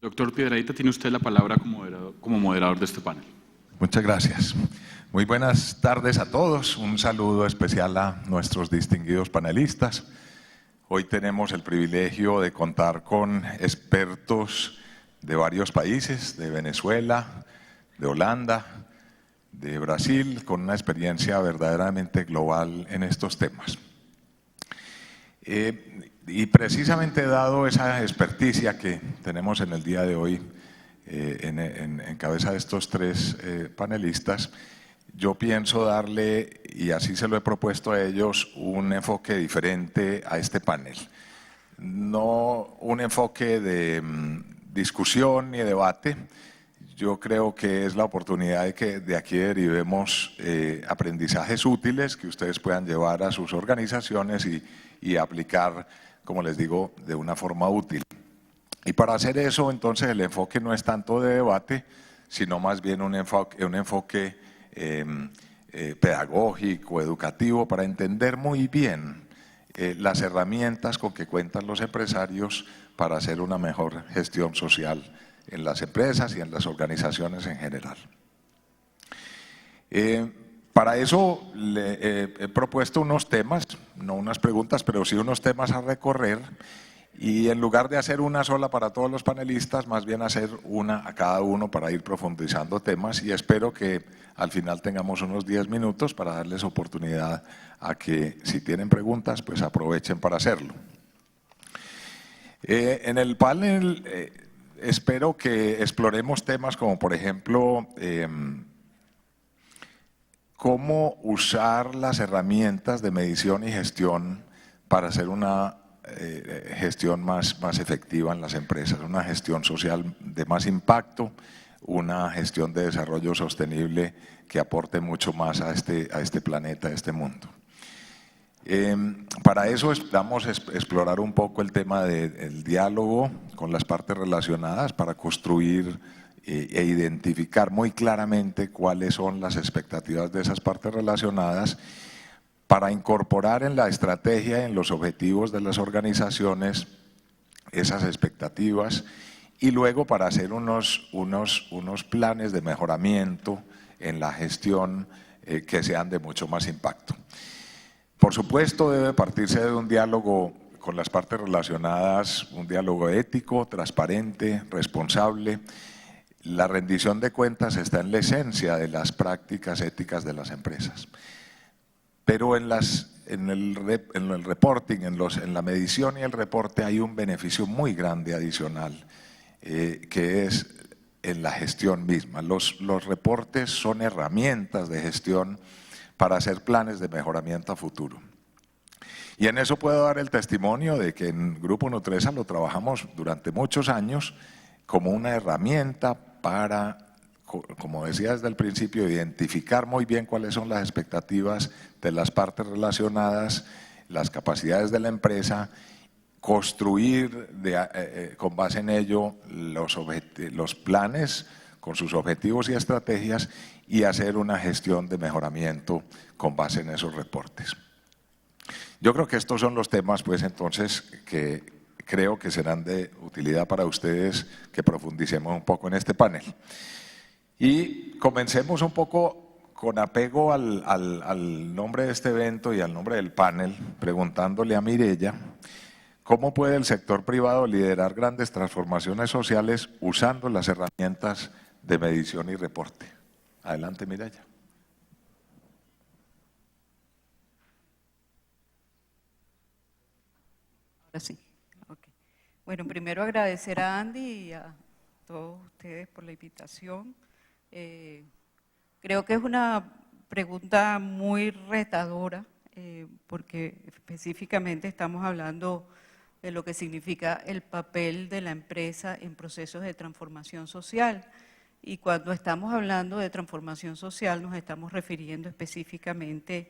Doctor Piedrahita, tiene usted la palabra como moderador de este panel. Muchas gracias. Muy buenas tardes a todos. Un saludo especial a nuestros distinguidos panelistas. Hoy tenemos el privilegio de contar con expertos de varios países, de Venezuela, de Holanda, de Brasil, con una experiencia verdaderamente global en estos temas. Y precisamente dado esa experticia que tenemos en el día de hoy en cabeza de estos tres panelistas, yo pienso darle, y así se lo he propuesto a ellos, un enfoque diferente a este panel. No un enfoque de discusión ni de debate. Yo creo que es la oportunidad de que de aquí derivemos aprendizajes útiles que ustedes puedan llevar a sus organizaciones y aplicar, como les digo, de una forma útil. Y para hacer eso, entonces, el enfoque no es tanto de debate, sino más bien un enfoque pedagógico, educativo, para entender muy bien las herramientas con que cuentan los empresarios para hacer una mejor gestión social en las empresas y en las organizaciones en general. Para eso le he propuesto unos temas, no unas preguntas, pero sí unos temas a recorrer, y en lugar de hacer una sola para todos los panelistas, más bien hacer una a cada uno para ir profundizando temas, y espero que al final tengamos unos 10 minutos para darles oportunidad a que, si tienen preguntas, pues aprovechen para hacerlo. En el panel espero que exploremos temas como, por ejemplo, cómo usar las herramientas de medición y gestión para hacer una gestión más efectiva en las empresas, una gestión social de más impacto, una gestión de desarrollo sostenible que aporte mucho más a este planeta, a este mundo. Para eso vamos a explorar un poco el tema del diálogo con las partes relacionadas para construir e identificar muy claramente cuáles son las expectativas de esas partes relacionadas, para incorporar en la estrategia, en los objetivos de las organizaciones, esas expectativas, y luego para hacer unos planes de mejoramiento en la gestión que sean de mucho más impacto. Por supuesto, debe partirse de un diálogo con las partes relacionadas, un diálogo ético, transparente, responsable. La rendición de cuentas está en la esencia de las prácticas éticas de las empresas. Pero en el reporting, en la medición y el reporte hay un beneficio muy grande adicional, que es en la gestión misma. Los reportes son herramientas de gestión para hacer planes de mejoramiento a futuro. Y en eso puedo dar el testimonio de que en Grupo Nutresa lo trabajamos durante muchos años como una herramienta para, como decía desde el principio, identificar muy bien cuáles son las expectativas de las partes relacionadas, las capacidades de la empresa, construir con base en ello los planes con sus objetivos y estrategias, y hacer una gestión de mejoramiento con base en esos reportes. Yo creo que estos son los temas, pues, entonces, que creo que serán de utilidad para ustedes, que profundicemos un poco en este panel. Y comencemos un poco con apego al nombre de este evento y al nombre del panel, preguntándole a Mireya, ¿cómo puede el sector privado liderar grandes transformaciones sociales usando las herramientas de medición y reporte? Adelante, Mireya. Ahora sí. Okay. Bueno, primero agradecer a Andy y a todos ustedes por la invitación. Creo que es una pregunta muy retadora, porque específicamente estamos hablando de lo que significa el papel de la empresa en procesos de transformación social. Y cuando estamos hablando de transformación social nos estamos refiriendo específicamente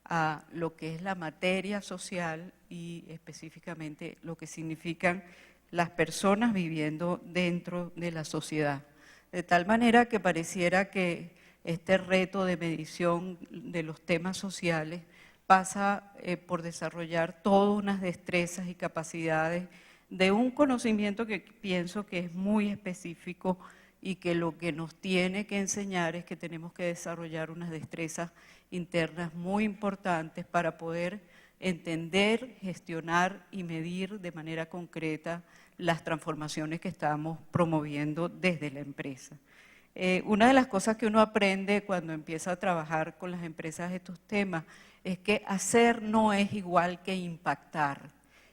a lo que es la materia social y específicamente lo que significan las personas viviendo dentro de la sociedad. De tal manera que pareciera que este reto de medición de los temas sociales pasa por desarrollar todas unas destrezas y capacidades de un conocimiento que pienso que es muy específico y que lo que nos tiene que enseñar es que tenemos que desarrollar unas destrezas internas muy importantes para poder entender, gestionar y medir de manera concreta las transformaciones que estamos promoviendo desde la empresa. Una de las cosas que uno aprende cuando empieza a trabajar con las empresas estos temas es que hacer no es igual que impactar.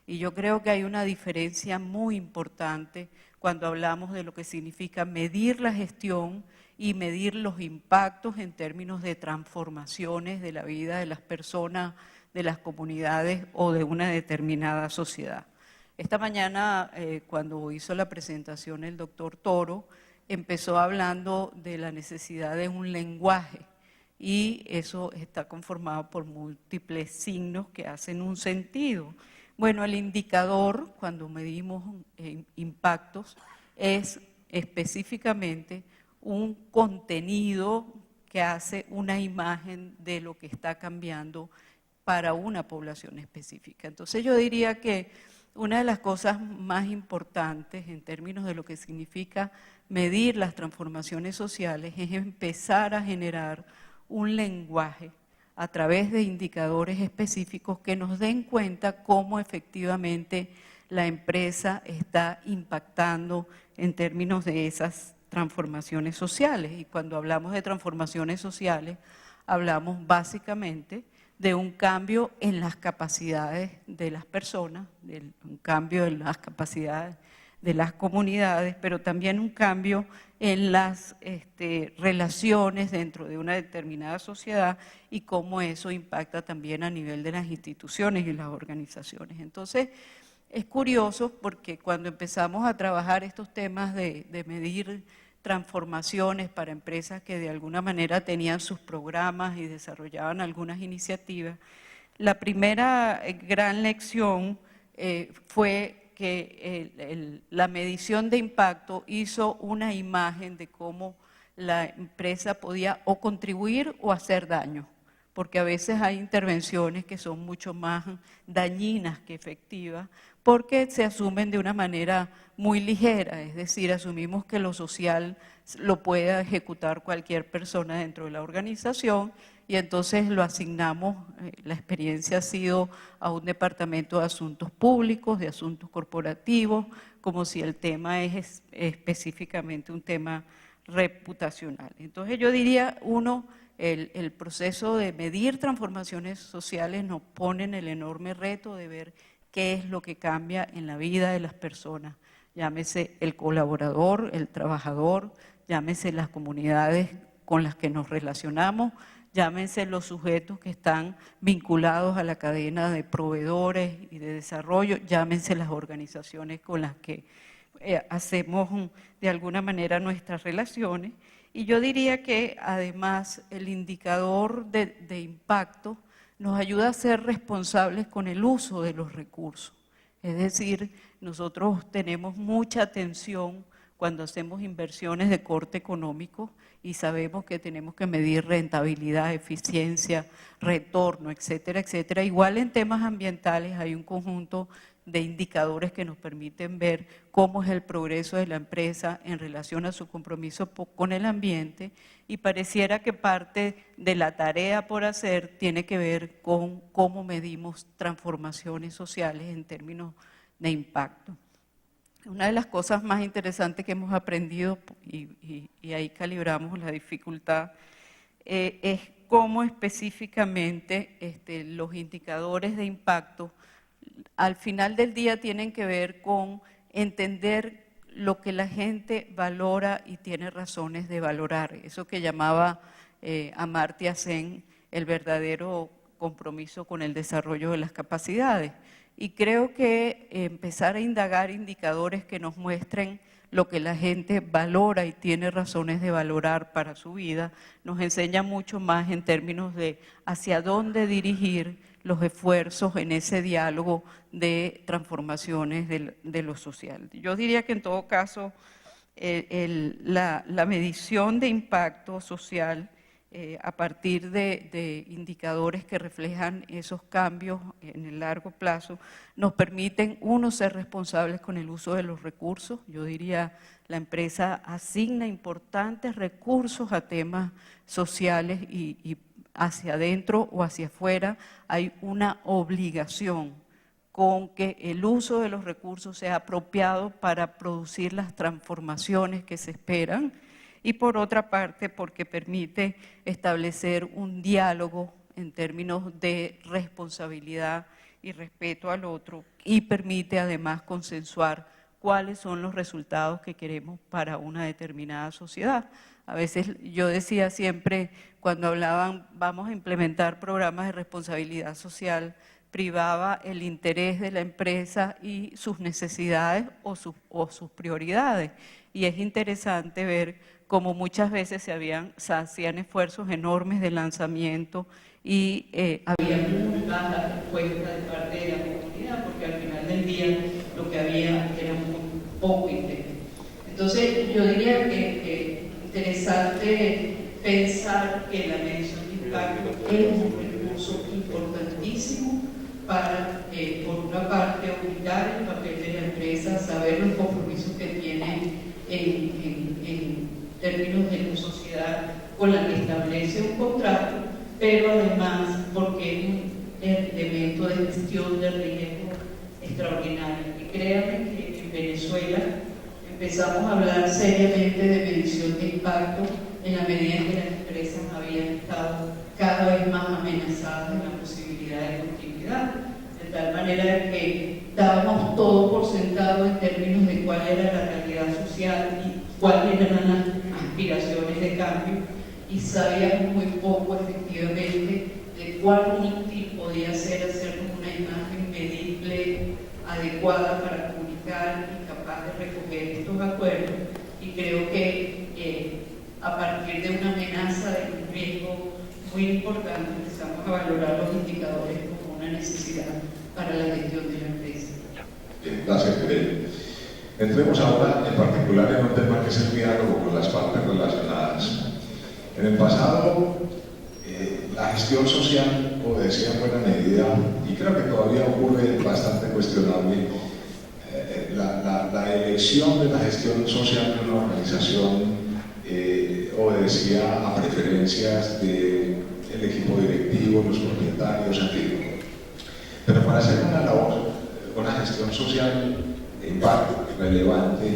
Y yo creo que hay una diferencia muy importante cuando hablamos de lo que significa medir la gestión y medir los impactos en términos de transformaciones de la vida de las personas, de las comunidades o de una determinada sociedad. Esta mañana, cuando hizo la presentación el doctor Toro, empezó hablando de la necesidad de un lenguaje y eso está conformado por múltiples signos que hacen un sentido. Bueno, el indicador, cuando medimos impactos, es específicamente un contenido que hace una imagen de lo que está cambiando para una población específica. Entonces yo diría que una de las cosas más importantes en términos de lo que significa medir las transformaciones sociales es empezar a generar un lenguaje a través de indicadores específicos que nos den cuenta cómo efectivamente la empresa está impactando en términos de esas transformaciones sociales. Y cuando hablamos de transformaciones sociales, hablamos básicamente de un cambio en las capacidades de las personas, de un cambio en las capacidades de las comunidades, pero también un cambio en las relaciones dentro de una determinada sociedad y cómo eso impacta también a nivel de las instituciones y las organizaciones. Entonces, es curioso porque cuando empezamos a trabajar estos temas de medir transformaciones para empresas que de alguna manera tenían sus programas y desarrollaban algunas iniciativas, la primera gran lección fue que la medición de impacto hizo una imagen de cómo la empresa podía o contribuir o hacer daño, porque a veces hay intervenciones que son mucho más dañinas que efectivas, porque se asumen de una manera muy ligera, es decir, asumimos que lo social lo puede ejecutar cualquier persona dentro de la organización y entonces lo asignamos, la experiencia ha sido a un departamento de asuntos públicos, de asuntos corporativos, como si el tema es específicamente un tema reputacional. Entonces yo diría, el proceso de medir transformaciones sociales nos pone en el enorme reto de ver qué es lo que cambia en la vida de las personas, llámese el colaborador, el trabajador, llámese las comunidades con las que nos relacionamos, llámense los sujetos que están vinculados a la cadena de proveedores y de desarrollo, llámense las organizaciones con las que hacemos de alguna manera nuestras relaciones. Y yo diría que además el indicador de impacto nos ayuda a ser responsables con el uso de los recursos. Es decir, nosotros tenemos mucha atención cuando hacemos inversiones de corte económico y sabemos que tenemos que medir rentabilidad, eficiencia, retorno, etcétera, etcétera. Igual en temas ambientales hay un conjunto de indicadores que nos permiten ver cómo es el progreso de la empresa en relación a su compromiso con el ambiente y pareciera que parte de la tarea por hacer tiene que ver con cómo medimos transformaciones sociales en términos de impacto. Una de las cosas más interesantes que hemos aprendido, y ahí calibramos la dificultad, es cómo específicamente los indicadores de impacto al final del día tienen que ver con entender lo que la gente valora y tiene razones de valorar. Eso que llamaba Amartya Sen el verdadero compromiso con el desarrollo de las capacidades. Y creo que empezar a indagar indicadores que nos muestren lo que la gente valora y tiene razones de valorar para su vida, nos enseña mucho más en términos de hacia dónde dirigir los esfuerzos en ese diálogo de transformaciones de lo social. Yo diría que en todo caso la medición de impacto social a partir de indicadores que reflejan esos cambios en el largo plazo, nos permiten, uno, ser responsables con el uso de los recursos. Yo diría, la empresa asigna importantes recursos a temas sociales y hacia adentro o hacia afuera hay una obligación con que el uso de los recursos sea apropiado para producir las transformaciones que se esperan, y por otra parte porque permite establecer un diálogo en términos de responsabilidad y respeto al otro, y permite además consensuar cuáles son los resultados que queremos para una determinada sociedad. A veces yo decía siempre, cuando hablaban vamos a implementar programas de responsabilidad social, privaba el interés de la empresa y sus necesidades o sus prioridades. Y es interesante ver cómo muchas veces se hacían esfuerzos enormes de lanzamiento y había muy baja respuesta de parte de la comunidad, porque al final del día lo que había era muy poco interés. Entonces yo diría que interesante pensar que la medición de impacto es un recurso importantísimo para, por una parte, ubicar el papel de la empresa, saber los compromisos que tiene en términos de la sociedad con la que establece un contrato, pero además porque es un elemento de gestión de riesgo extraordinario. Y créanme que en Venezuela empezamos a hablar seriamente de medición de impacto en la medida en que las empresas habían estado cada vez más amenazadas en la posibilidad de continuidad, de tal manera que dábamos todo por sentado en términos de cuál era la realidad social y cuáles eran las aspiraciones de cambio, y sabíamos muy poco efectivamente de cuál útil podía ser hacernos una imagen medible, adecuada para comunicar y capaz de recoger estos acuerdos. Y creo que a partir de una amenaza de un riesgo muy importante empezamos a valorar los indicadores como una necesidad para la gestión de la empresa. Bien, gracias, Mireya. Entremos ahora en particular en un tema que es el diálogo con las partes relacionadas. En el pasado, la gestión social obedecía en buena medida, y creo que todavía ocurre bastante cuestionable, la elección de la gestión social de una organización obedecía a preferencias del equipo directivo, los propietarios, en fin. Pero para hacer una labor, una gestión social en parte relevante,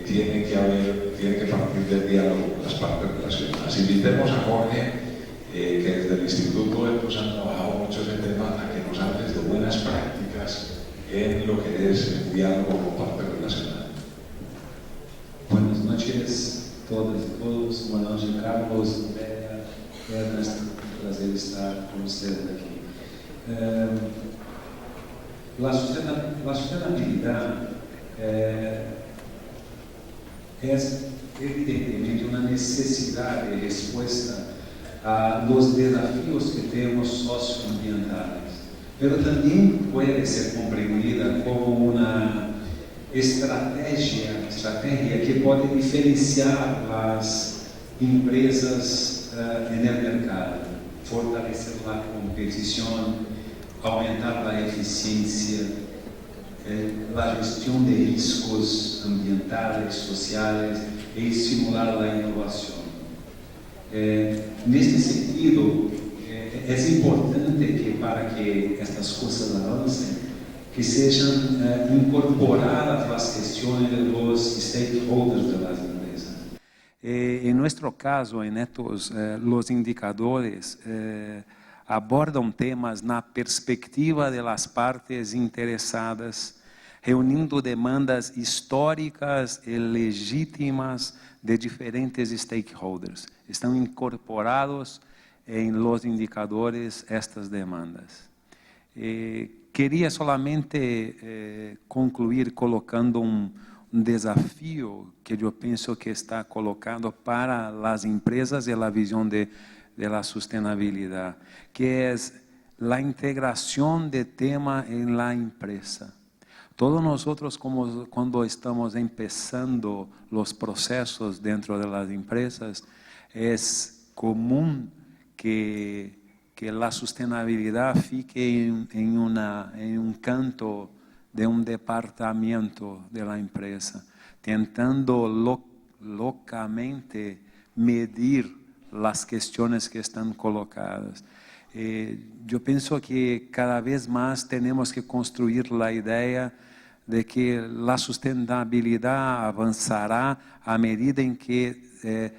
tiene que partir del diálogo con las partes relacionadas. Invitemos a Jorge, que desde el Instituto ETOS han trabajado mucho ese tema, a que nos hables de buenas prácticas en lo que es el diálogo con partes relacionadas. Buenas noches a todas y todos. Buenas noches, Carlos, Ernest, un placer estar con ustedes aquí. La sustentabilidad es evidentemente una necesidad de respuesta a los desafíos que tenemos socioambientales, pero también puede ser comprendida como una estrategia que puede diferenciar las empresas en el mercado, fortalecer la competición, aumentar la eficiencia, la gestión de riscos ambientales, sociales e estimular la innovación. En este sentido, es importante que para que estas cosas avancen, que sean incorporadas las cuestiones de los stakeholders de las empresas. En nuestro caso, en estos, los indicadores abordam temas na perspectiva de las partes interessadas, reunindo demandas históricas e legítimas de diferentes stakeholders. Estão incorporados em los indicadores estas demandas. Queria solamente concluir colocando um desafio que eu penso que está colocado para as empresas e a visão de la sustentabilidad, que es la integración de tema en la empresa. Todos nosotros, como cuando estamos empezando los procesos dentro de las empresas, es común que la sustentabilidad fique en un canto de un departamento de la empresa, tentando locamente medir las cuestiones que están colocadas. Yo pienso que cada vez más tenemos que construir la idea de que la sustentabilidad avanzará a medida en que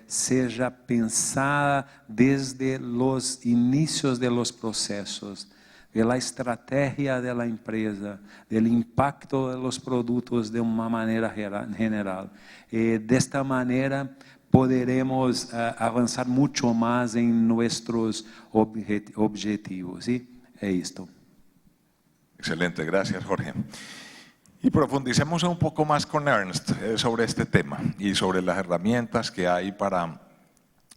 seja pensada desde los inicios de los procesos, de la estrategia de la empresa, del impacto de los productos de una manera general. De esta manera poderemos avanzar mucho más en nuestros objetivos. ¿Sí? Es esto. Excelente, gracias Jorge. Y profundicemos un poco más con Ernst sobre este tema y sobre las herramientas que hay para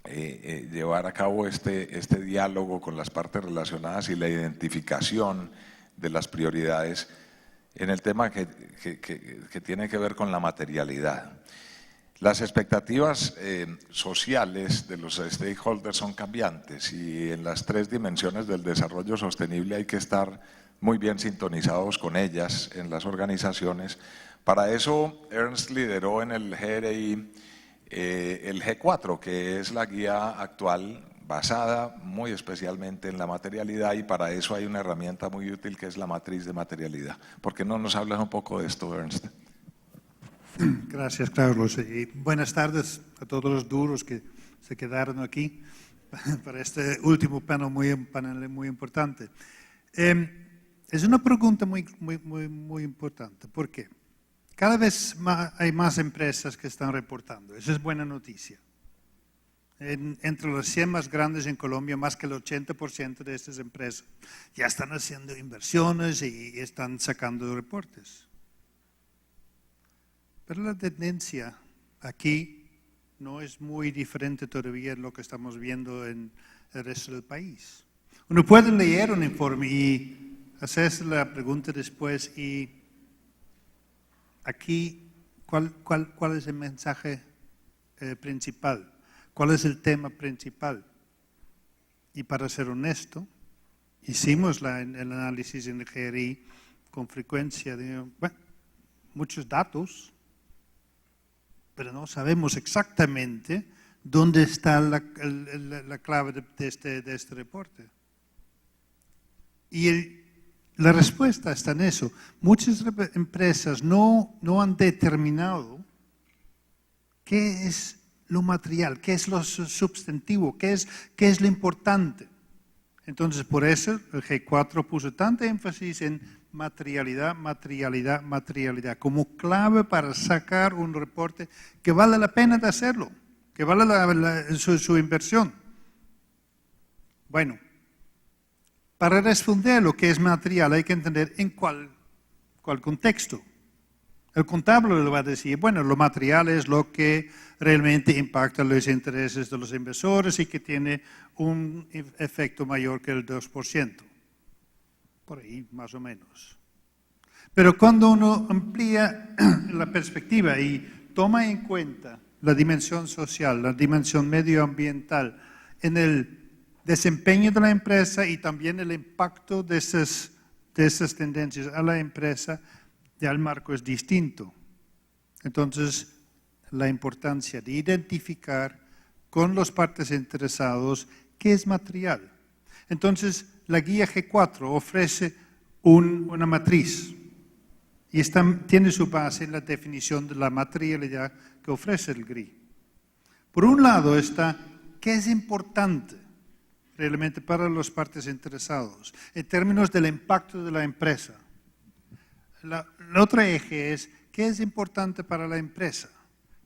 llevar a cabo este diálogo con las partes relacionadas y la identificación de las prioridades en el tema que tiene que ver con la materialidad. Las expectativas sociales de los stakeholders son cambiantes y en las 3 dimensiones del desarrollo sostenible hay que estar muy bien sintonizados con ellas en las organizaciones. Para eso Ernst lideró en el GRI el G4, que es la guía actual basada muy especialmente en la materialidad, y para eso hay una herramienta muy útil que es la matriz de materialidad. ¿Por qué no nos hablas un poco de esto, Ernst? Gracias, Carlos. Y buenas tardes a todos los duros que se quedaron aquí para este último panel muy importante. Es una pregunta muy importante. ¿Por qué? Cada vez hay más empresas que están reportando. Eso es buena noticia. Entre las 100 más grandes en Colombia, más que el 80% de estas empresas ya están haciendo inversiones y están sacando reportes. Pero la tendencia aquí no es muy diferente todavía de lo que estamos viendo en el resto del país. Uno puede leer un informe y hacerse la pregunta después, y aquí, ¿cuál es el mensaje principal? ¿Cuál es el tema principal? Y para ser honesto, hicimos el análisis en el GRI con frecuencia de muchos datos, pero no sabemos exactamente dónde está la clave de este reporte. Y la respuesta está en eso. Muchas empresas no han determinado qué es lo material, qué es lo sustantivo, qué es lo importante. Entonces, por eso el G4 puso tanto énfasis en materialidad, como clave para sacar un reporte que vale la pena de hacerlo, que vale su inversión. Bueno, para responder lo que es material hay que entender en cuál contexto. El contable le va a decir, bueno, lo material es lo que realmente impacta los intereses de los inversores y que tiene un efecto mayor que el 2%. Por ahí, más o menos. Pero cuando uno amplía la perspectiva y toma en cuenta la dimensión social, la dimensión medioambiental en el desempeño de la empresa y también el impacto de esas tendencias a la empresa, ya el marco es distinto. Entonces, la importancia de identificar con los partes interesados qué es material. Entonces, la guía G4 ofrece una matriz y tiene su base en la definición de la materialidad que ofrece el GRI. Por un lado está qué es importante realmente para los partes interesados en términos del impacto de la empresa. El otro eje es qué es importante para la empresa,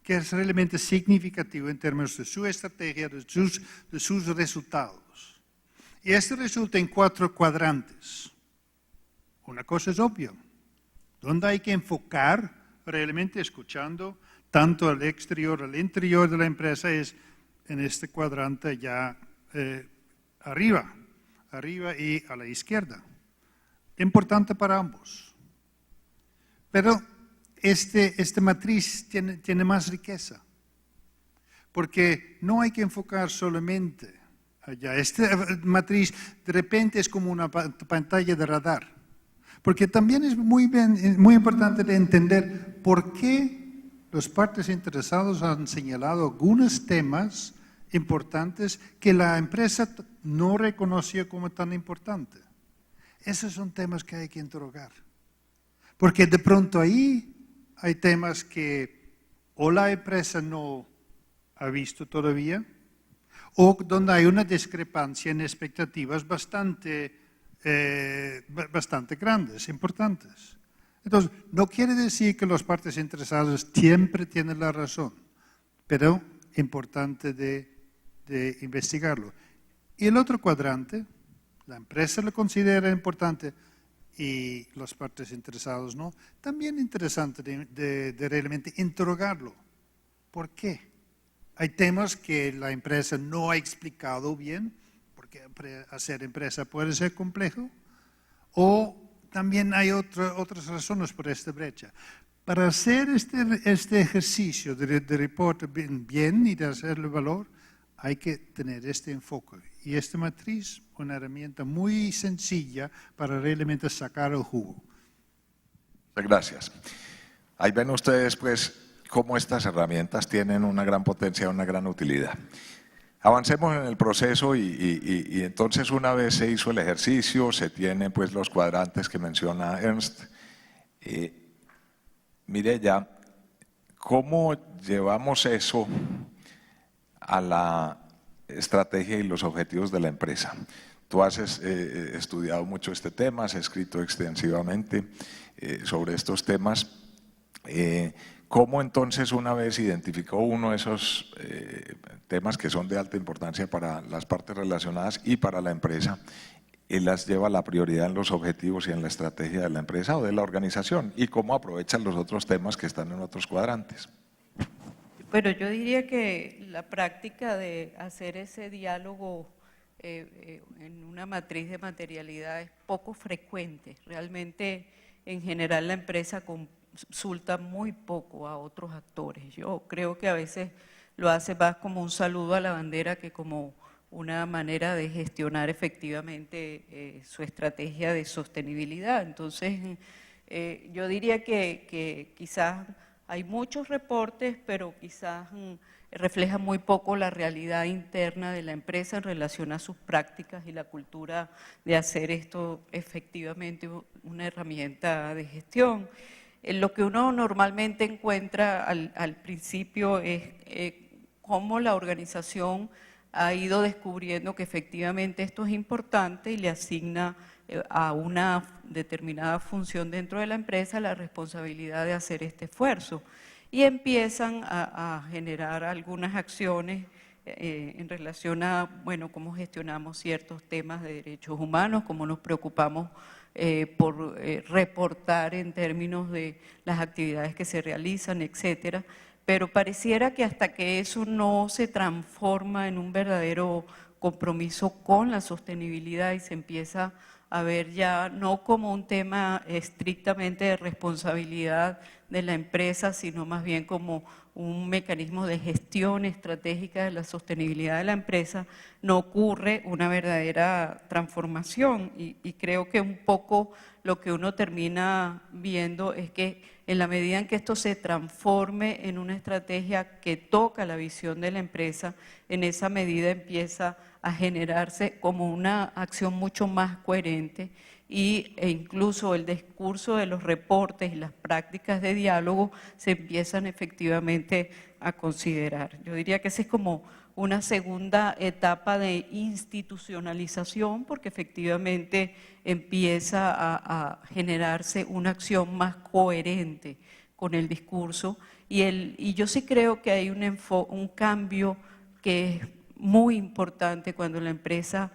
qué es realmente significativo en términos de su estrategia, de sus resultados. Y esto resulta en 4 cuadrantes. Una cosa es obvia, donde hay que enfocar realmente escuchando tanto al exterior, al interior de la empresa, es en este cuadrante ya arriba y a la izquierda. Importante para ambos. Pero esta matriz tiene más riqueza, porque no hay que enfocar solamente allá. Esta matriz de repente es como una pantalla de radar, porque también es muy importante de entender por qué las partes interesadas han señalado algunos temas importantes que la empresa no reconocía como tan importantes. Esos son temas que hay que interrogar, porque de pronto ahí hay temas que o la empresa no ha visto todavía, o donde hay una discrepancia en expectativas bastante grandes, importantes. Entonces, no quiere decir que las partes interesadas siempre tienen la razón, pero importante de investigarlo. Y el otro cuadrante, la empresa lo considera importante y las partes interesadas no, también interesante de realmente interrogarlo. ¿Por qué? Hay temas que la empresa no ha explicado bien, porque hacer empresa puede ser complejo, o también hay otras razones por esta brecha. Para hacer este ejercicio de reporte bien y de hacerle valor, hay que tener este enfoque. Y esta matriz, una herramienta muy sencilla para realmente sacar el jugo. Gracias. Ahí ven ustedes, pues, cómo estas herramientas tienen una gran potencia, una gran utilidad. Avancemos en el proceso y entonces una vez se hizo el ejercicio, se tienen pues los cuadrantes que menciona Ernst. Mire ya, ¿cómo llevamos eso a la estrategia y los objetivos de la empresa? Tú has estudiado mucho este tema, has escrito extensivamente sobre estos temas. ¿Cómo entonces, una vez identificó uno de esos temas que son de alta importancia para las partes relacionadas y para la empresa, las lleva a la prioridad en los objetivos y en la estrategia de la empresa o de la organización? ¿Y cómo aprovechan los otros temas que están en otros cuadrantes? Pero yo diría que la práctica de hacer ese diálogo en una matriz de materialidad es poco frecuente. Realmente, en general, la empresa consulta muy poco a otros actores. Yo creo que a veces lo hace más como un saludo a la bandera que como una manera de gestionar efectivamente su estrategia de sostenibilidad. Entonces, yo diría que quizás hay muchos reportes, pero quizás refleja muy poco la realidad interna de la empresa en relación a sus prácticas y la cultura de hacer esto efectivamente una herramienta de gestión. Lo que uno normalmente encuentra al principio es cómo la organización ha ido descubriendo que efectivamente esto es importante y le asigna a una determinada función dentro de la empresa la responsabilidad de hacer este esfuerzo. Y empiezan a generar algunas acciones en relación a, bueno, cómo gestionamos ciertos temas de derechos humanos, cómo nos preocupamos por reportar en términos de las actividades que se realizan, etcétera. Pero pareciera que hasta que eso no se transforma en un verdadero compromiso con la sostenibilidad y se empieza a ver ya no como un tema estrictamente de responsabilidad de la empresa, sino más bien como un mecanismo de gestión estratégica de la sostenibilidad de la empresa, no ocurre una verdadera transformación. Y creo que un poco lo que uno termina viendo es que en la medida en que esto se transforme en una estrategia que toca la visión de la empresa, en esa medida empieza a generarse como una acción mucho más coherente e incluso el discurso de los reportes y las prácticas de diálogo se empiezan efectivamente a considerar. Yo diría que esa es como una segunda etapa de institucionalización, porque efectivamente empieza a generarse una acción más coherente con el discurso y yo sí creo que hay un cambio que es muy importante cuando la empresa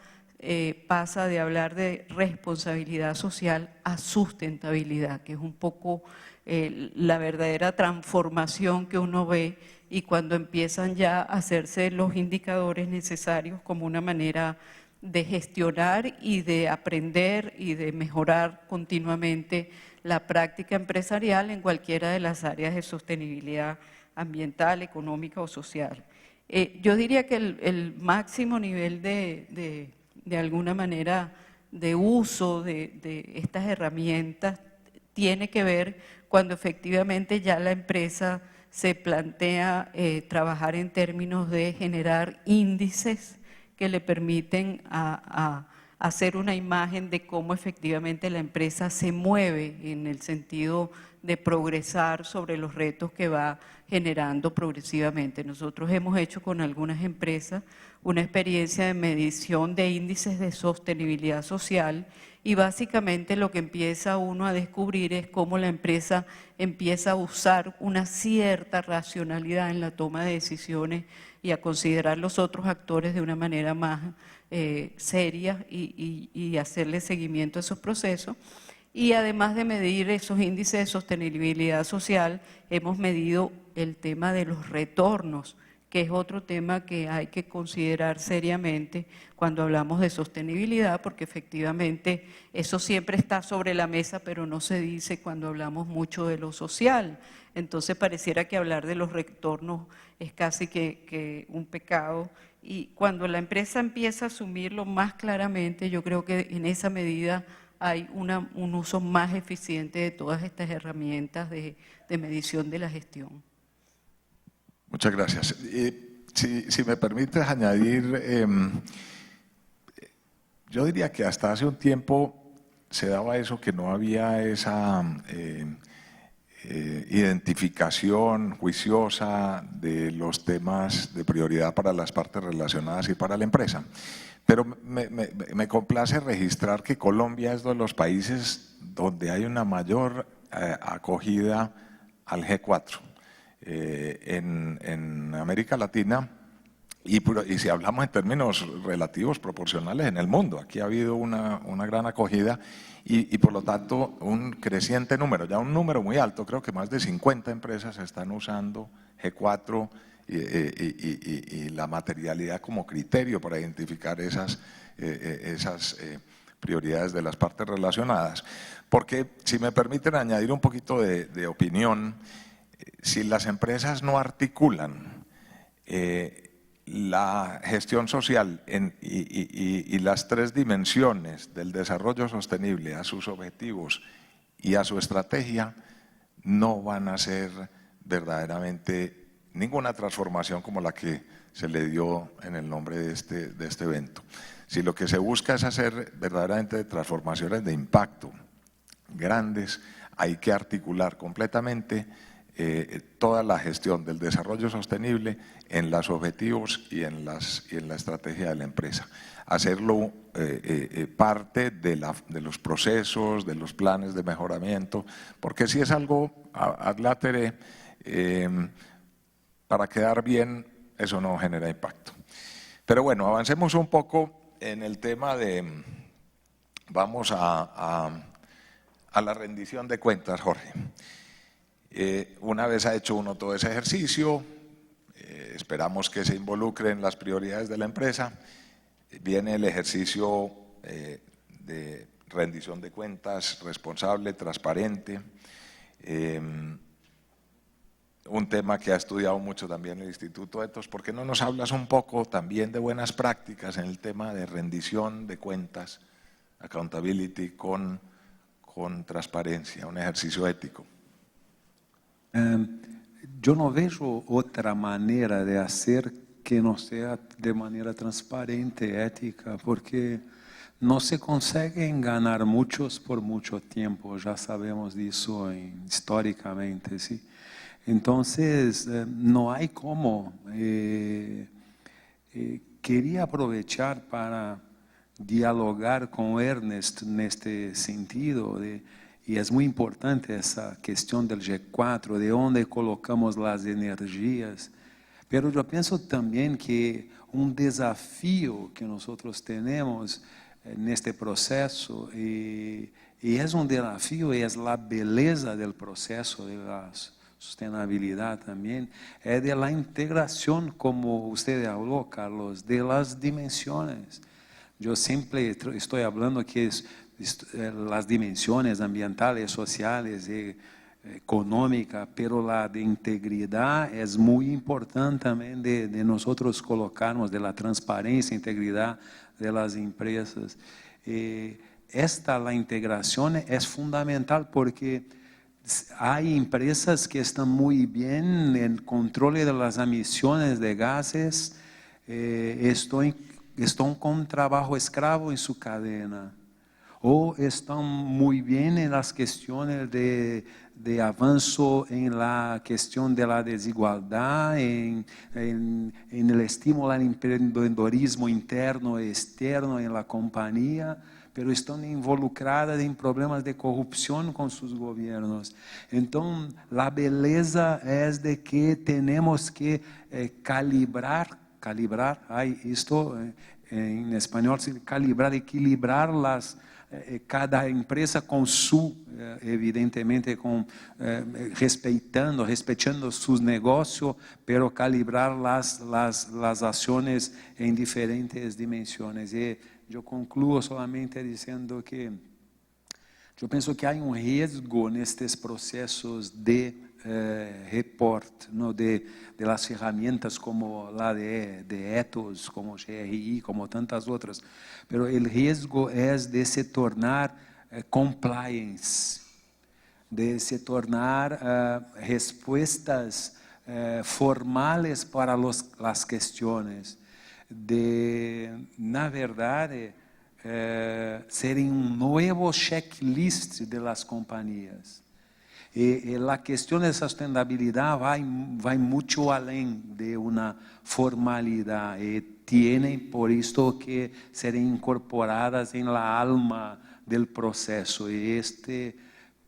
pasa de hablar de responsabilidad social a sustentabilidad, que es un poco la verdadera transformación que uno ve y cuando empiezan ya a hacerse los indicadores necesarios como una manera de gestionar y de aprender y de mejorar continuamente la práctica empresarial en cualquiera de las áreas de sostenibilidad ambiental, económica o social. Yo diría que el máximo nivel de alguna manera de uso de estas herramientas tiene que ver cuando efectivamente ya la empresa se plantea trabajar en términos de generar índices que le permiten a hacer una imagen de cómo efectivamente la empresa se mueve en el sentido de progresar sobre los retos que va generando progresivamente. Nosotros hemos hecho con algunas empresas una experiencia de medición de índices de sostenibilidad social y básicamente lo que empieza uno a descubrir es cómo la empresa empieza a usar una cierta racionalidad en la toma de decisiones y a considerar los otros actores de una manera más seria y hacerle seguimiento a esos procesos. Y además de medir esos índices de sostenibilidad social, hemos medido el tema de los retornos, que es otro tema que hay que considerar seriamente cuando hablamos de sostenibilidad, porque efectivamente eso siempre está sobre la mesa, pero no se dice cuando hablamos mucho de lo social. Entonces pareciera que hablar de los retornos es casi que un pecado. Y cuando la empresa empieza a asumirlo más claramente, yo creo que en esa medida hay un uso más eficiente de todas estas herramientas de medición de la gestión. Muchas gracias. Si me permites añadir, yo diría que hasta hace un tiempo se daba eso, que no había esa identificación juiciosa de los temas de prioridad para las partes relacionadas y para la empresa. Pero me complace registrar que Colombia es uno de los países donde hay una mayor acogida al G4. En América Latina y si hablamos en términos relativos, proporcionales en el mundo. Aquí ha habido una gran acogida y por lo tanto un creciente número, ya un número muy alto, creo que más de 50 empresas están usando G4 y la materialidad como criterio para identificar esas prioridades de las partes relacionadas. Porque si me permiten añadir un poquito de opinión, si las empresas no articulan la gestión social y las tres dimensiones del desarrollo sostenible a sus objetivos y a su estrategia, no van a ser verdaderamente ninguna transformación como la que se le dio en el nombre de este evento. Si lo que se busca es hacer verdaderamente transformaciones de impacto grandes, hay que articular completamente toda la gestión del desarrollo sostenible en los objetivos y en la estrategia de la empresa. Hacerlo parte de los procesos, de los planes de mejoramiento, porque si es algo ad latere, para quedar bien, eso no genera impacto. Pero bueno, avancemos un poco en el tema de, vamos a la rendición de cuentas, Jorge. Una vez ha hecho uno todo ese ejercicio, esperamos que se involucre en las prioridades de la empresa, viene el ejercicio de rendición de cuentas responsable, transparente, un tema que ha estudiado mucho también el Instituto Ethos. ¿Por qué no nos hablas un poco también de buenas prácticas en el tema de rendición de cuentas, accountability con transparencia, un ejercicio ético? Yo no veo otra manera de hacer que no sea de manera transparente, ética, porque no se consiguen ganar muchos por mucho tiempo, ya sabemos de eso históricamente, ¿sí? Entonces, no hay cómo. Quería aprovechar para dialogar con Ernest en este sentido, y es muy importante esa cuestión del G4, de dónde colocamos las energías, pero yo pienso también que un desafío que nosotros tenemos en este proceso, y es un desafío, y es la belleza del proceso de las sustentabilidad también, es de la integración, como usted habló, Carlos, de las dimensiones. Yo siempre estoy hablando que las dimensiones ambientales, sociales, económica, pero la de integridad es muy importante también de nosotros colocarnos, de la transparencia, integridad de las empresas. La integración es fundamental porque hay empresas que están muy bien en el control de las emisiones de gases, están con trabajo esclavo en su cadena, o están muy bien en las cuestiones de avanzo en la cuestión de la desigualdad, en el estímulo al emprendedorismo interno y externo en la compañía, pero están involucradas en problemas de corrupción con sus gobiernos. Entonces, la belleza es de que tenemos que calibrar, en español, calibrar, equilibrar cada empresa con evidentemente, respetando sus negocios, pero calibrar las acciones en diferentes dimensiones. Y yo concluyo solamente diciendo que yo pienso que hay un riesgo en estos procesos de report, ¿no? de las herramientas como la de Ethos, como GRI, como tantas otras. Pero el riesgo es de se tornar compliance, de se tornar respuestas formales para las cuestiones, de, na verdade, ser un nuevo checklist de las compañías. Y la cuestión de sustentabilidad va mucho além de una formalidad y tienen por esto que ser incorporadas en la alma del proceso. Y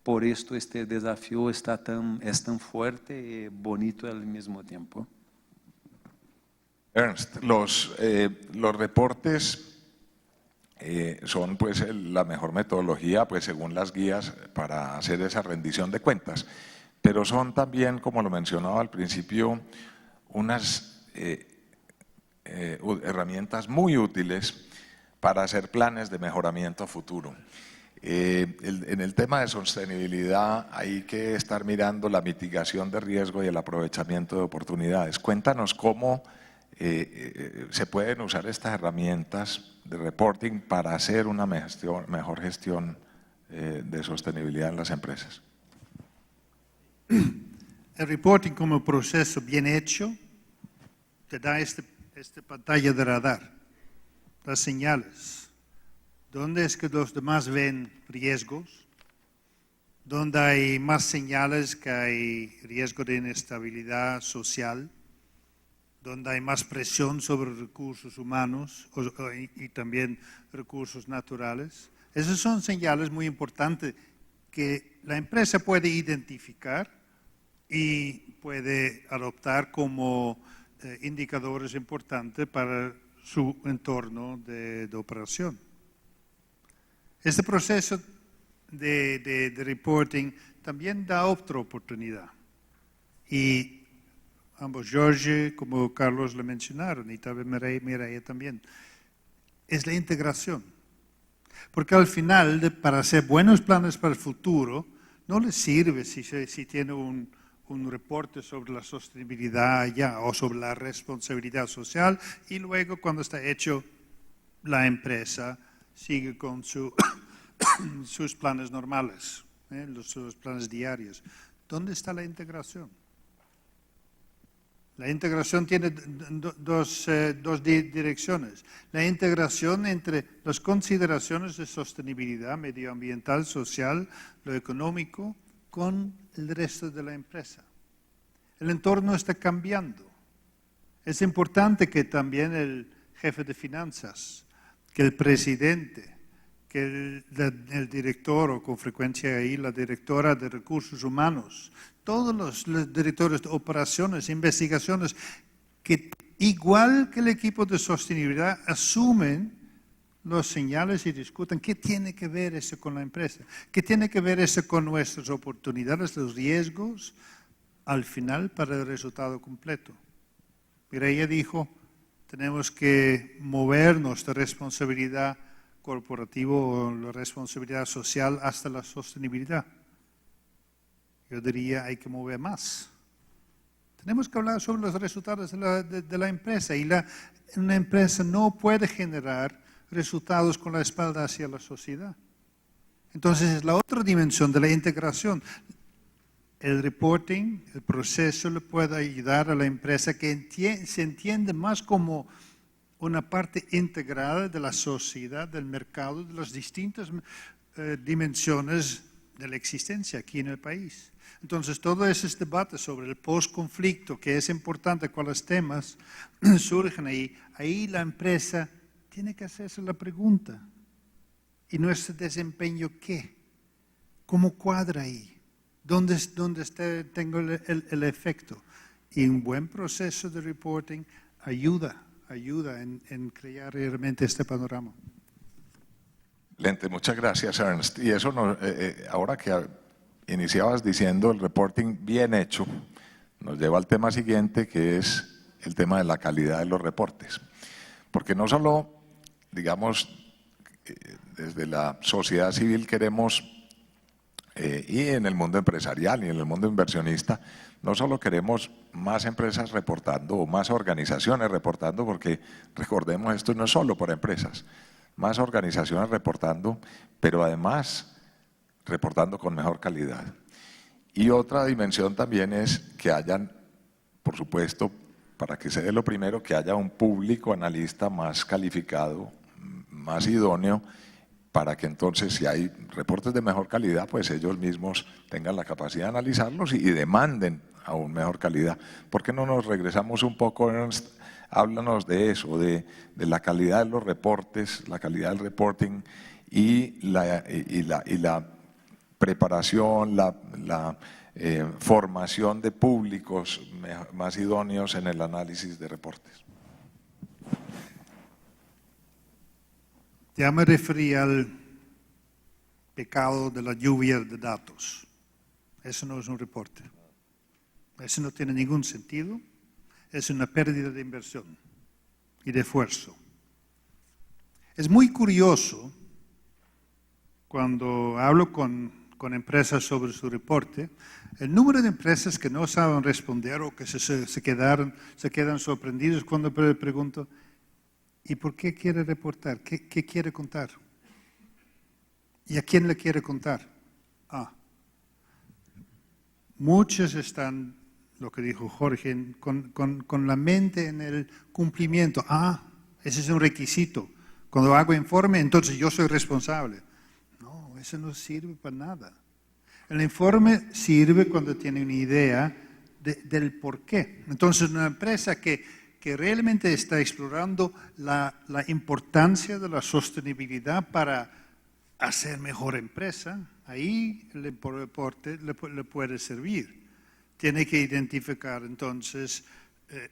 por esto este desafío es tan fuerte y bonito al mismo tiempo. Ernst, los reportes son pues la mejor metodología pues según las guías para hacer esa rendición de cuentas, pero son también, como lo mencionaba al principio, unas herramientas muy útiles para hacer planes de mejoramiento futuro. En el tema de sostenibilidad hay que estar mirando la mitigación de riesgo y el aprovechamiento de oportunidades. Cuéntanos cómo se pueden usar estas herramientas de reporting para hacer una mejor gestión de sostenibilidad en las empresas. El reporting como proceso bien hecho te da esta pantalla de radar, las señales. ¿Dónde es que los demás ven riesgos? ¿Dónde hay más señales que hay riesgo de inestabilidad social? ¿Dónde hay más presión sobre recursos humanos y también recursos naturales? Esas son señales muy importantes que la empresa puede identificar y puede adoptar como indicadores importantes para su entorno de operación. Este proceso de reporting también da otra oportunidad. Y ambos, Jorge, como Carlos le mencionaron, y también Mireia también, es la integración. Porque al final, para hacer buenos planes para el futuro, no les sirve si tiene un reporte sobre la sostenibilidad ya o sobre la responsabilidad social y luego cuando está hecho la empresa sigue con sus planes normales, sus planes diarios. ¿Dónde está la integración? La integración tiene dos direcciones. La integración entre las consideraciones de sostenibilidad medioambiental, social, lo económico, con el resto de la empresa. El entorno está cambiando. Es importante que también el jefe de finanzas, que el presidente, que el director o con frecuencia ahí la directora de recursos humanos, todos los directores de operaciones, investigaciones, que igual que el equipo de sostenibilidad asumen los señales y discutan qué tiene que ver eso con la empresa, qué tiene que ver eso con nuestras oportunidades, los riesgos, al final para el resultado completo. Mireia dijo, tenemos que movernos de responsabilidad corporativa o la responsabilidad social hasta la sostenibilidad. Yo diría hay que mover más. Tenemos que hablar sobre los resultados de la empresa y una empresa no puede generar resultados con la espalda hacia la sociedad. Entonces es la otra dimensión de la integración. El reporting, el proceso le puede ayudar a la empresa que se entiende más como una parte integrada de la sociedad, del mercado, de las distintas dimensiones de la existencia aquí en el país. Entonces, todo ese debate sobre el post-conflicto, que es importante, cuáles temas surgen ahí, ahí la empresa tiene que hacerse la pregunta. ¿Y nuestro desempeño qué? ¿Cómo cuadra ahí? ¿Dónde tengo el efecto? Y un buen proceso de reporting ayuda en crear realmente este panorama. Excelente, muchas gracias, Ernst. Y eso, ahora que iniciabas diciendo el reporting bien hecho, nos lleva al tema siguiente, que es el tema de la calidad de los reportes. Porque no solo, digamos, desde la sociedad civil queremos, y en el mundo empresarial y en el mundo inversionista, no solo queremos más empresas reportando o más organizaciones reportando, porque recordemos, esto no es solo por empresas, más organizaciones reportando, pero además reportando con mejor calidad. Y otra dimensión también es que hayan, por supuesto, para que se dé lo primero, que haya un público analista más calificado, más idóneo, para que entonces, si hay reportes de mejor calidad, pues ellos mismos tengan la capacidad de analizarlos y demanden aún mejor calidad. ¿Por qué no nos regresamos un poco, Ernst? Háblanos de eso, de la calidad de los reportes, la calidad del reporting y la preparación, la formación de públicos más idóneos en el análisis de reportes. Ya me referí al pecado de la lluvia de datos. Eso no es un reporte. Eso no tiene ningún sentido. Es una pérdida de inversión y de esfuerzo. Es muy curioso cuando hablo con empresas sobre su reporte, el número de empresas que no saben responder o que se quedan sorprendidos cuando pregunto, ¿y por qué quiere reportar? ¿Qué quiere contar? ¿Y a quién le quiere contar? Muchos están, lo que dijo Jorge, con la mente en el cumplimiento. Ese es un requisito. Cuando hago informe, entonces yo soy responsable. No, eso no sirve para nada. El informe sirve cuando tiene una idea del por qué. Entonces, una empresa que realmente está explorando la importancia de la sostenibilidad para hacer mejor empresa, ahí el reporte le puede servir. Tiene que identificar entonces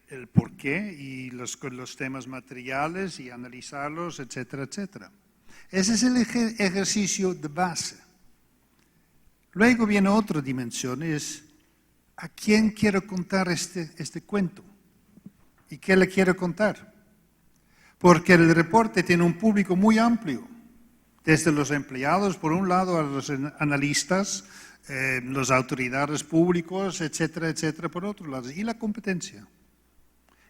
el porqué y los temas materiales y analizarlos, etcétera, etcétera. Ese es el ejercicio de base. Luego viene otra dimensión, es ¿a quién quiero contar este cuento? ¿Y qué le quiero contar? Porque el reporte tiene un público muy amplio, desde los empleados, por un lado, a los analistas, las autoridades públicas, etcétera, etcétera, por otro lado, y la competencia.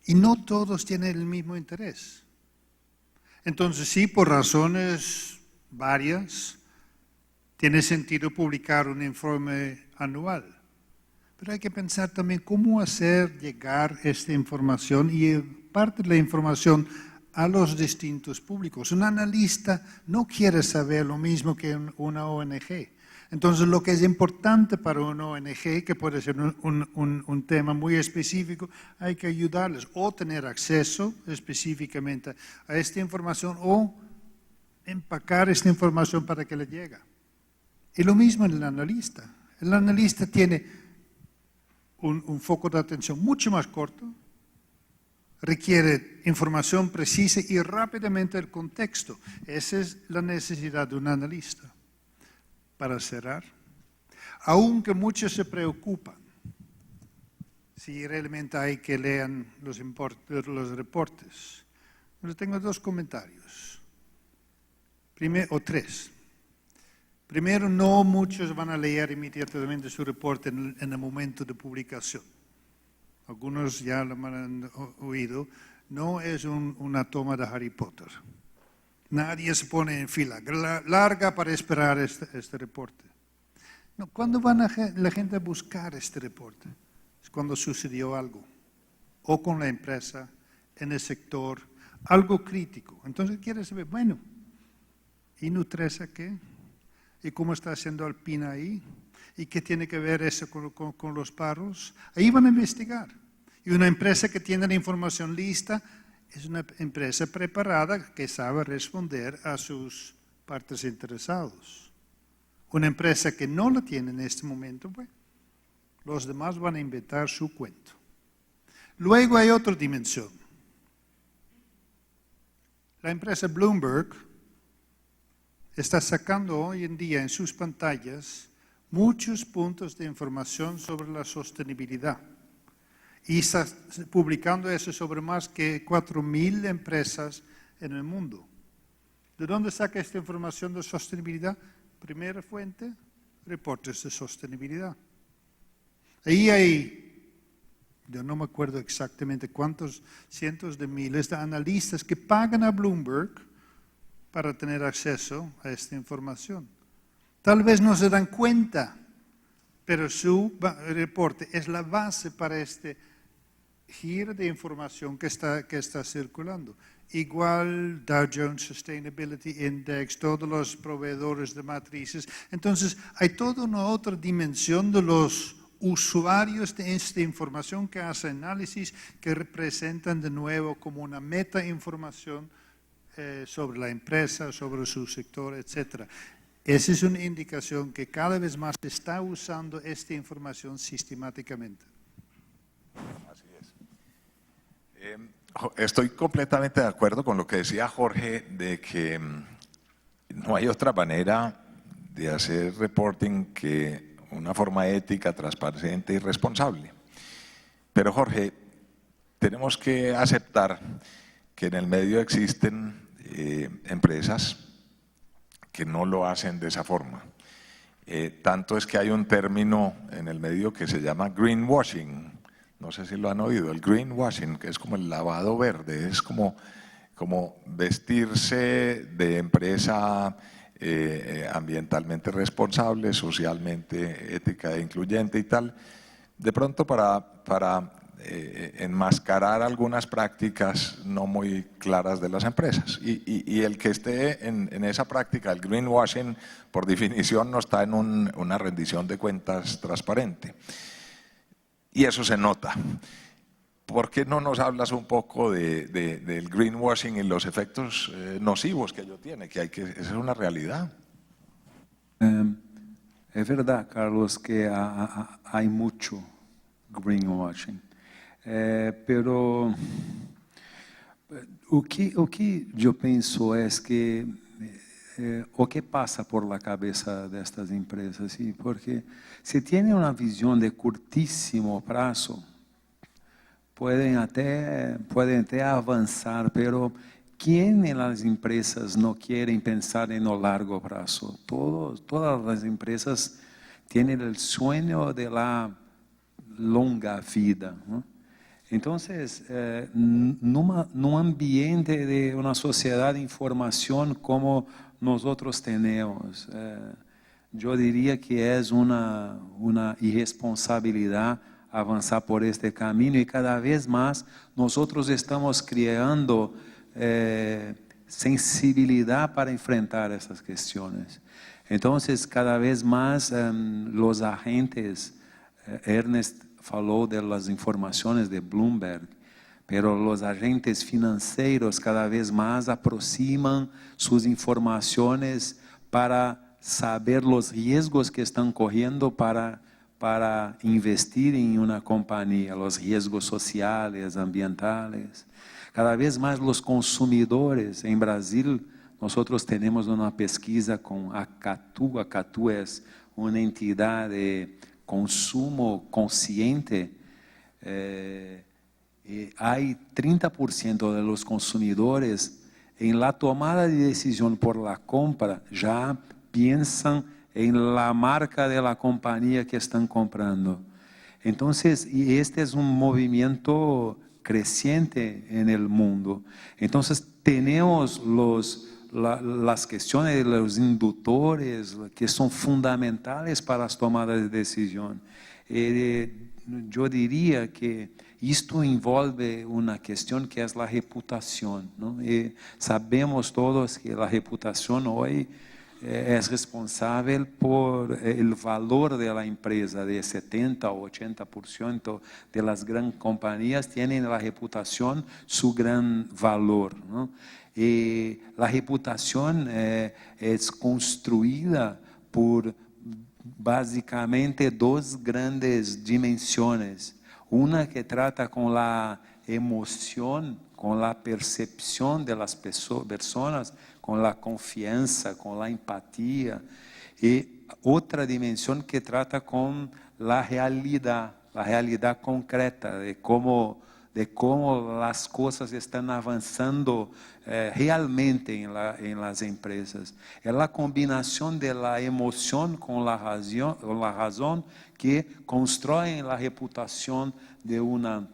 Y no todos tienen el mismo interés. Entonces, sí, por razones varias, tiene sentido publicar un informe anual. Pero hay que pensar también cómo hacer llegar esta información y parte de la información a los distintos públicos. Un analista no quiere saber lo mismo que una ONG. Entonces, lo que es importante para una ONG, que puede ser un tema muy específico, hay que ayudarles o tener acceso específicamente a esta información o empacar esta información para que le llegue. Y lo mismo en el analista. El analista tiene un foco de atención mucho más corto, requiere información precisa y rápidamente el contexto. Esa es la necesidad de un analista. Para cerrar, aunque muchos se preocupan si realmente hay que leer los reportes, yo tengo dos comentarios. Primero, o tres. Primero, no muchos van a leer inmediatamente su reporte en el momento de publicación. Algunos ya lo han oído. No es una toma de Harry Potter. Nadie se pone en fila larga para esperar este reporte. No, ¿cuándo van la gente a buscar este reporte? Es cuando sucedió algo. O con la empresa, en el sector, algo crítico. Entonces quiere saber, bueno, ¿y Nutresa qué? ¿Y cómo está haciendo Alpina ahí? ¿Y qué tiene que ver eso con los paros? Ahí van a investigar. Y una empresa que tiene la información lista es una empresa preparada que sabe responder a sus partes interesados. Una empresa que no la tiene en este momento, pues, los demás van a inventar su cuento. Luego hay otra dimensión. La empresa Bloomberg está sacando hoy en día en sus pantallas muchos puntos de información sobre la sostenibilidad. Y está publicando eso sobre más que 4.000 empresas en el mundo. ¿De dónde saca esta información de sostenibilidad? Primera fuente, reportes de sostenibilidad. Ahí hay, yo no me acuerdo exactamente cuántos cientos de miles de analistas que pagan a Bloomberg para tener acceso a esta información. Tal vez no se dan cuenta, pero su reporte es la base para este giro de información que está circulando. Igual Dow Jones Sustainability Index, todos los proveedores de matrices. Entonces, hay toda una otra dimensión de los usuarios de esta información que hacen análisis, que representan de nuevo como una meta información sobre la empresa, sobre su sector, etc. Esa es una indicación que cada vez más se está usando esta información sistemáticamente. Así es. Estoy completamente de acuerdo con lo que decía Jorge de que no hay otra manera de hacer reporting que una forma ética, transparente y responsable. Pero Jorge, tenemos que aceptar que en el medio existen empresas que no lo hacen de esa forma. Tanto es que hay un término en el medio que se llama greenwashing. No sé si lo han oído, el greenwashing, que es como el lavado verde, es como vestirse de empresa ambientalmente responsable, socialmente ética e incluyente y tal, de pronto para enmascarar algunas prácticas no muy claras de las empresas. Y el que esté en esa práctica, el greenwashing, por definición no está en una rendición de cuentas transparente. Y eso se nota. ¿Por qué no nos hablas un poco del greenwashing y los efectos nocivos que ello tiene? Esa es una realidad. Es verdad, Carlos, que hay mucho greenwashing. Pero o que eu penso é que o que passa por la cabeza destas empresas, ¿sí? Porque se tienen uma visão de curtíssimo prazo, podem até avançar, pero quem nas empresas não querem pensar em no largo prazo? Todas as empresas têm o sonho de la longa vida, ¿no? Entonces, num ambiente de uma sociedade de informação como nosotros tenemos, eu diria que é uma irresponsabilidade avançar por este caminho e cada vez mais nosotros estamos criando sensibilidade para enfrentar essas questões. Então, cada vez mais os agentes, Ernest falou das informações de Bloomberg, pero os agentes financeiros cada vez mais aproximam suas informações para saber os riscos que estão correndo para investir em uma companhia, os riscos sociais, ambientais. Cada vez mais os consumidores, em Brasil, nós temos uma pesquisa com a Catu. A Catu é uma entidade de consumo consciente. Há 30% de los consumidores en la tomada de decisión por la compra ya piensan en la marca de la compañía que están comprando. Entonces, y este es un movimiento creciente en el mundo. Entonces, tenemos las cuestiones de los inductores que son fundamentales para las tomadas de decisión. Yo diría que esto envolve una cuestión que es la reputación, ¿no? Sabemos todos que la reputación hoy es responsable por el valor de la empresa, de 70 o 80% de las grandes compañías tienen la reputación su gran valor, ¿no? La reputación es construida por básicamente dos grandes dimensiones. Una que trata con la emoción, con la percepción de las personas, con la confianza, con la empatía. Y otra dimensión que trata con la realidad concreta, de cómo las cosas están avanzando realmente en las empresas. Es la combinación de la emoción con la razón que construyen la reputación de una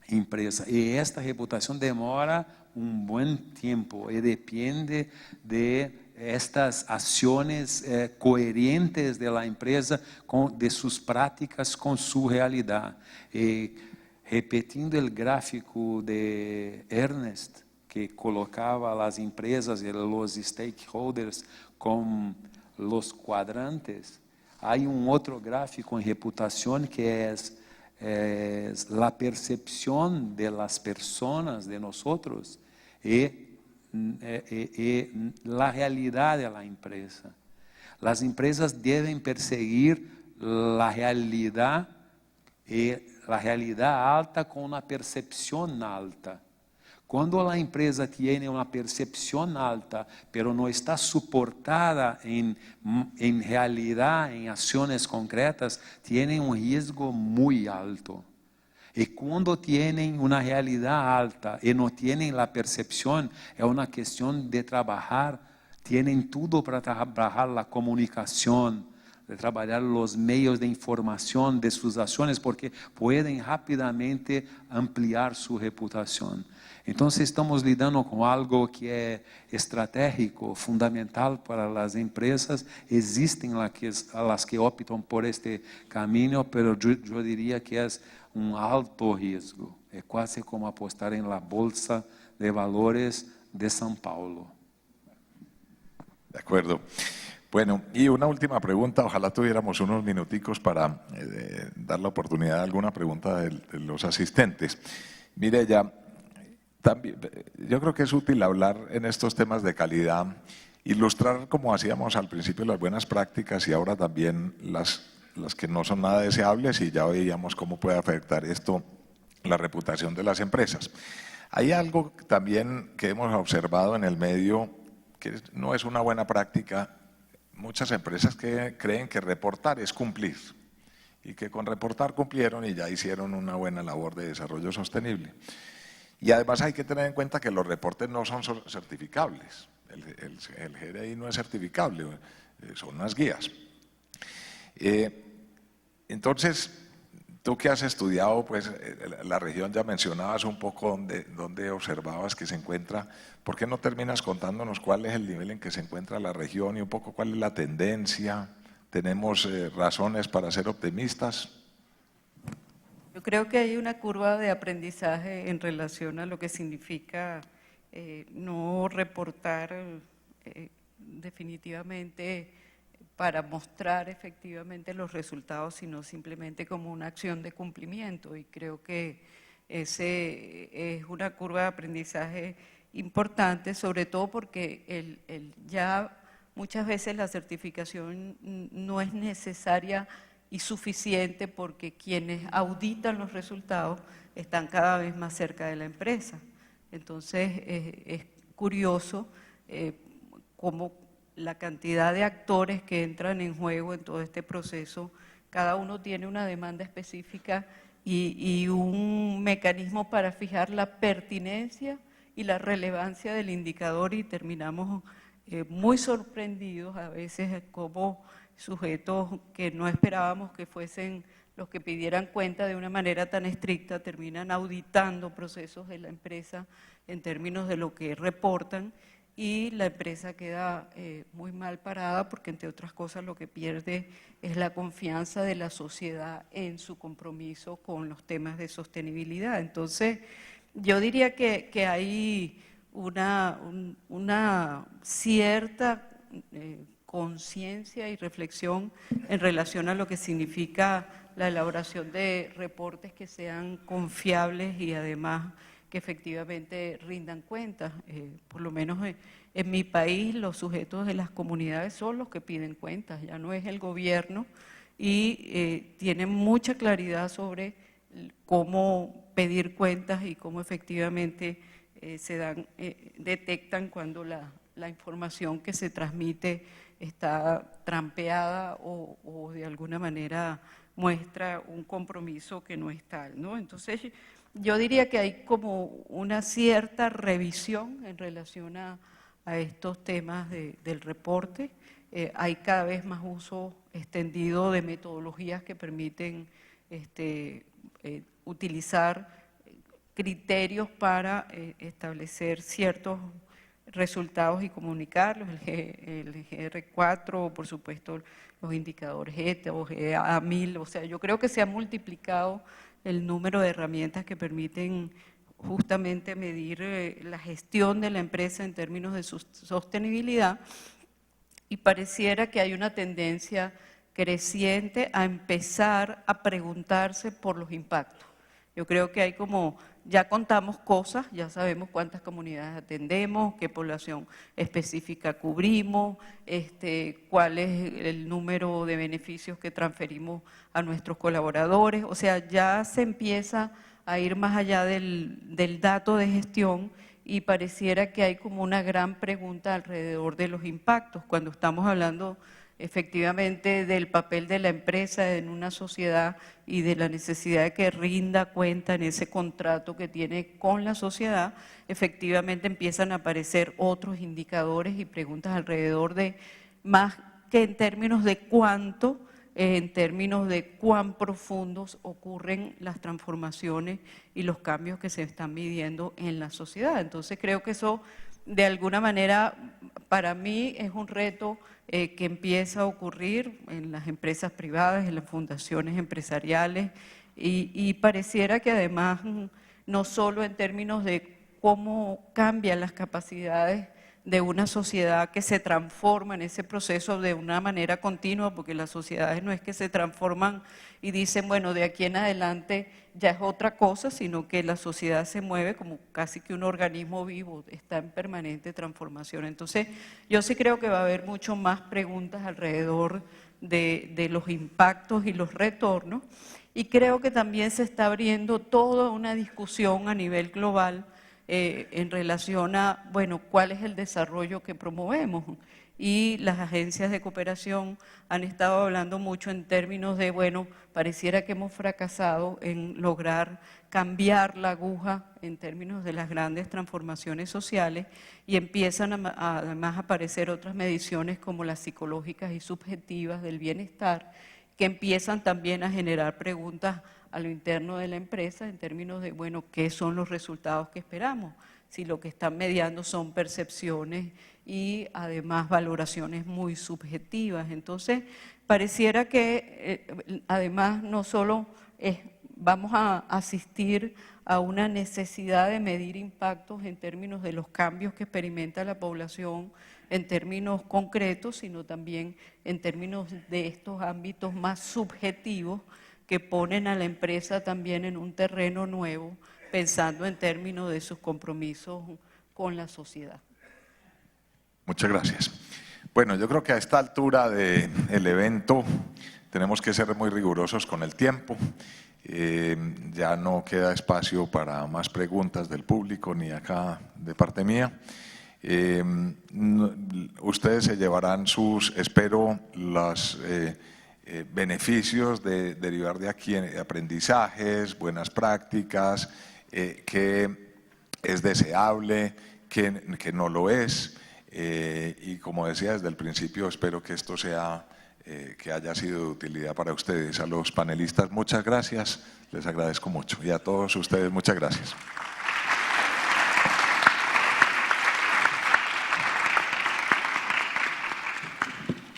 empresa. Y esta reputación demora un buen tiempo y depende de estas acciones coherentes de la empresa, de sus prácticas con su realidad. Repetindo o gráfico de Ernest, que colocava as empresas e os stakeholders com os quadrantes, há outro gráfico em reputação que é a percepção de las personas, de nosotros, e a realidade da empresa. As empresas devem perseguir a realidade la realidad alta con una percepción alta. Cuando la empresa tiene una percepción alta, pero no está soportada en realidad, en acciones concretas, tienen un riesgo muy alto. Y cuando tienen una realidad alta y no tienen la percepción, es una cuestión de trabajar, tienen todo para trabajar la comunicación, de trabalhar os meios de informação de suas ações, porque podem rapidamente ampliar sua reputação. Então, estamos lidando com algo que é estratégico, fundamental para as empresas. Existem as que optam por este caminho, mas eu diria que é alto risco. É quase como apostar em la Bolsa de Valores de São Paulo. De acuerdo. Bueno, y una última pregunta, ojalá tuviéramos unos minuticos para dar la oportunidad a alguna pregunta de los asistentes. Mire, también, yo creo que es útil hablar en estos temas de calidad, ilustrar como hacíamos al principio las buenas prácticas y ahora también las que no son nada deseables, y ya veíamos cómo puede afectar esto la reputación de las empresas. Hay algo también que hemos observado en el medio que no es una buena práctica. Muchas empresas que creen que reportar es cumplir y que con reportar cumplieron y ya hicieron una buena labor de desarrollo sostenible. Y además hay que tener en cuenta que los reportes no son certificables. El GRI no es certificable, son unas guías. Entonces, tú que has estudiado pues, la región, ya mencionabas un poco dónde observabas que se encuentra. ¿Por qué no terminas contándonos cuál es el nivel en que se encuentra la región y un poco cuál es la tendencia? ¿Tenemos razones para ser optimistas? Yo creo que hay una curva de aprendizaje en relación a lo que significa no reportar definitivamente para mostrar efectivamente los resultados, sino simplemente como una acción de cumplimiento. Y creo que ese es una curva de aprendizaje importante, sobre todo porque ya muchas veces la certificación no es necesaria y suficiente, porque quienes auditan los resultados están cada vez más cerca de la empresa. Entonces es curioso cómo la cantidad de actores que entran en juego en todo este proceso, cada uno tiene una demanda específica y un mecanismo para fijar la pertinencia y la relevancia del indicador, y terminamos muy sorprendidos a veces cómo sujetos que no esperábamos que fuesen los que pidieran cuenta de una manera tan estricta, terminan auditando procesos de la empresa en términos de lo que reportan, y la empresa queda muy mal parada porque, entre otras cosas, lo que pierde es la confianza de la sociedad en su compromiso con los temas de sostenibilidad. Entonces, yo diría que hay una cierta conciencia y reflexión en relación a lo que significa la elaboración de reportes que sean confiables y además que efectivamente rindan cuentas. Por lo menos en mi país los sujetos de las comunidades son los que piden cuentas, ya no es el gobierno, y tienen mucha claridad sobre cómo pedir cuentas y cómo efectivamente detectan cuando la información que se transmite está trampeada o de alguna manera muestra un compromiso que no es tal, ¿no? Entonces, yo diría que hay como una cierta revisión en relación a estos temas del reporte. Hay cada vez más uso extendido de metodologías que permiten utilizar criterios para establecer ciertos resultados y comunicarlos, el GR4, por supuesto los indicadores ETA o GA1000, o sea, yo creo que se ha multiplicado el número de herramientas que permiten justamente medir la gestión de la empresa en términos de su sostenibilidad, y pareciera que hay una tendencia creciente a empezar a preguntarse por los impactos. Yo creo que hay como, ya contamos cosas, ya sabemos cuántas comunidades atendemos, qué población específica cubrimos, cuál es el número de beneficios que transferimos a nuestros colaboradores. O sea, ya se empieza a ir más allá del dato de gestión y pareciera que hay como una gran pregunta alrededor de los impactos. Cuando estamos hablando efectivamente del papel de la empresa en una sociedad y de la necesidad de que rinda cuenta en ese contrato que tiene con la sociedad, efectivamente empiezan a aparecer otros indicadores y preguntas alrededor de, más que en términos de cuánto, en términos de cuán profundos ocurren las transformaciones y los cambios que se están midiendo en la sociedad. Entonces creo que eso de alguna manera para mí es un reto que empieza a ocurrir en las empresas privadas, en las fundaciones empresariales, y pareciera que además no solo en términos de cómo cambian las capacidades de una sociedad que se transforma en ese proceso de una manera continua, porque las sociedades no es que se transforman y dicen, bueno, de aquí en adelante ya es otra cosa, sino que la sociedad se mueve como casi que un organismo vivo, está en permanente transformación. Entonces, yo sí creo que va a haber mucho más preguntas alrededor de los impactos y los retornos, y creo que también se está abriendo toda una discusión a nivel global en relación a, bueno, cuál es el desarrollo que promovemos. Y las agencias de cooperación han estado hablando mucho en términos de, bueno, pareciera que hemos fracasado en lograr cambiar la aguja en términos de las grandes transformaciones sociales, y empiezan además a aparecer otras mediciones como las psicológicas y subjetivas del bienestar, que empiezan también a generar preguntas a lo interno de la empresa en términos de, bueno, ¿qué son los resultados que esperamos? Si lo que están mediando son percepciones y además valoraciones muy subjetivas. Entonces, pareciera que además no solo vamos a asistir a una necesidad de medir impactos en términos de los cambios que experimenta la población en términos concretos, sino también en términos de estos ámbitos más subjetivos que ponen a la empresa también en un terreno nuevo, pensando en términos de sus compromisos con la sociedad. Muchas gracias. Bueno, yo creo que a esta altura del evento tenemos que ser muy rigurosos con el tiempo. Ya no queda espacio para más preguntas del público ni acá de parte mía. Ustedes se llevarán espero, los beneficios de derivar de aquí aprendizajes, buenas prácticas, que es deseable, que no lo es. Y como decía desde el principio, espero que esto sea que haya sido de utilidad para ustedes. A los panelistas, muchas gracias, les agradezco mucho. Y a todos ustedes, muchas gracias.